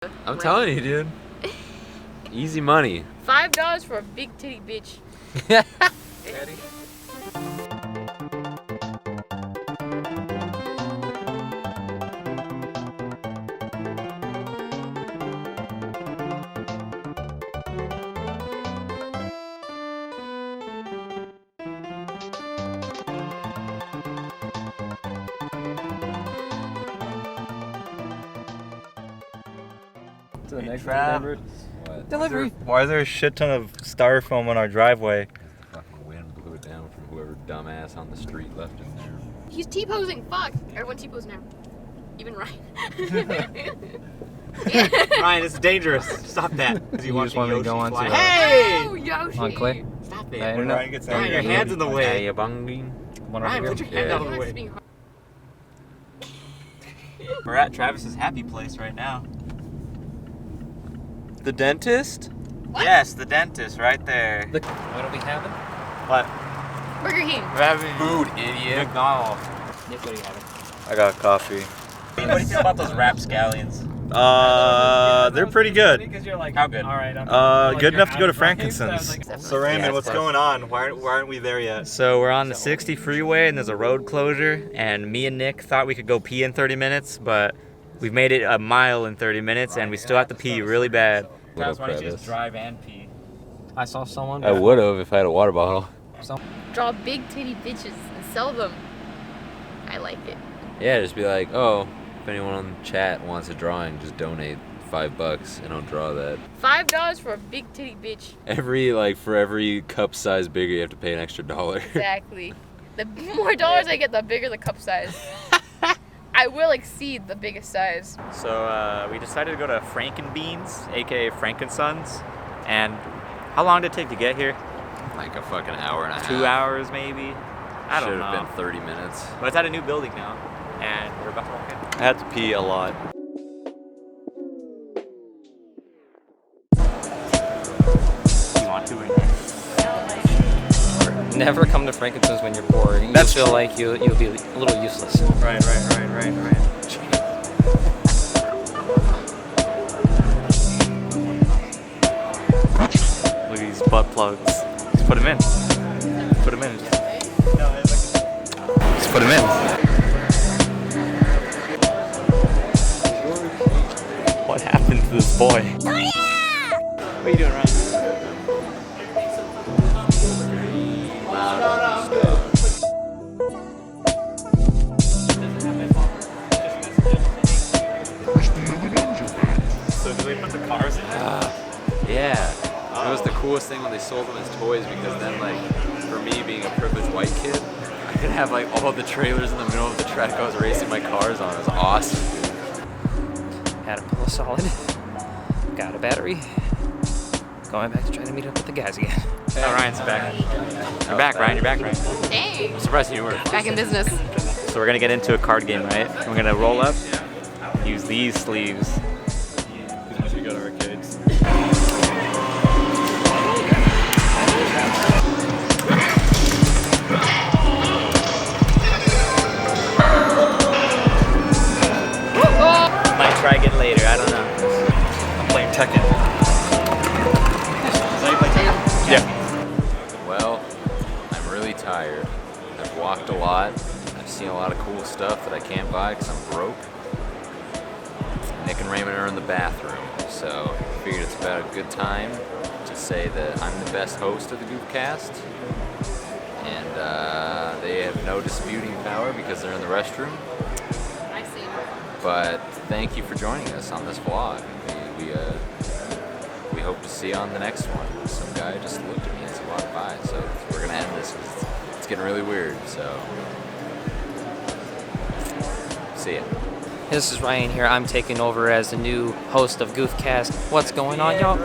I'm telling you, dude. Easy money. $5 for a big titty bitch. Ready? To the next Trav. Delivery. Why is there a shit ton of styrofoam on our driveway? The fucking wind blew it down from whoever dumbass on the street left it there. He's T-posing. Fuck. Everyone T-pose now. Even Ryan. Ryan, it's dangerous. Stop that. You just want me to go on to the- Hey! Oh, Yoshi. On Clay? Stop I it. don't know. Ryan gets Ryan, your hand's in the way. Hey, you bunging. One Ryan, over put here. your hand Yeah. out of the way. We're at Travis's happy place right now. The dentist? What? Yes, the dentist right there. What are we having? What? Burger King. We're having Food, idiot. McDonald's. Nick, what are you having? I got coffee. What do you think about those rapscallions? They're pretty good. How good? Good enough to go to Frankincense. So Raymond, what's going on? Why aren't we there yet? So we're on the 60 freeway and there's a road closure, and me and Nick thought we could go pee in 30 minutes, but we've made it a mile in 30 minutes and we still have to pee really bad. Why don't you just drive and pee? I saw someone. I would have if I had a water bottle. Draw big titty bitches and sell them. I like it. Yeah, just be like, oh, if anyone on the chat wants a drawing, just donate $5 and I'll draw that. $5 for a big titty bitch. For every cup size bigger, you have to pay an extra $1. Exactly. The more dollars I get, the bigger the cup size. I will exceed the biggest size. So we decided to go to Frankenbeans, aka Frankensons, and how long did it take to get here? Like a fucking hour and a half. 2 hours maybe? I don't Should know. have been 30 minutes. But it's at a new building now, and we're about to walk in. I had to pee a lot. You want to? Never come to Frankincense when you're bored. You That's- feel like you'll be a little useless. Right. Look at these butt plugs. Just put them in. Put them in. Just put them in. What happened to this boy? Oh yeah! What are you doing, Ryan? So do they put the cars in? Yeah. It was the coolest thing when they sold them as toys, because then, like, for me being a privileged white kid, I could have, like, all the trailers in the middle of the track I was racing my cars on. It was awesome, dude. Had a pillow solid. Got a battery. Going back to try to meet up with the guys again. Oh, Ryan's back. You're back, Ryan. You're back, Ryan. Dang. I'm surprised you were. Back in business. So we're gonna get into a card game, right? We're gonna roll up, use these sleeves. We go to arcades. Might try again later, I don't know. I'm playing Tekken. Yeah. Well, I'm really tired. I've walked a lot. I've seen a lot of cool stuff that I can't buy because I'm broke. Nick and Raymond are in the bathroom, so I figured it's about a good time to say that I'm the best host of the Goofcast. And they have no disputing power because they're in the restroom. I see. But thank you for joining us on this vlog. We hope to see you on the next one. Some guy just looked at me as he walked by, so we're gonna end this. It's getting really weird, so see ya. This is Ryan here. I'm taking over as the new host of Goofcast. What's going on, y'all?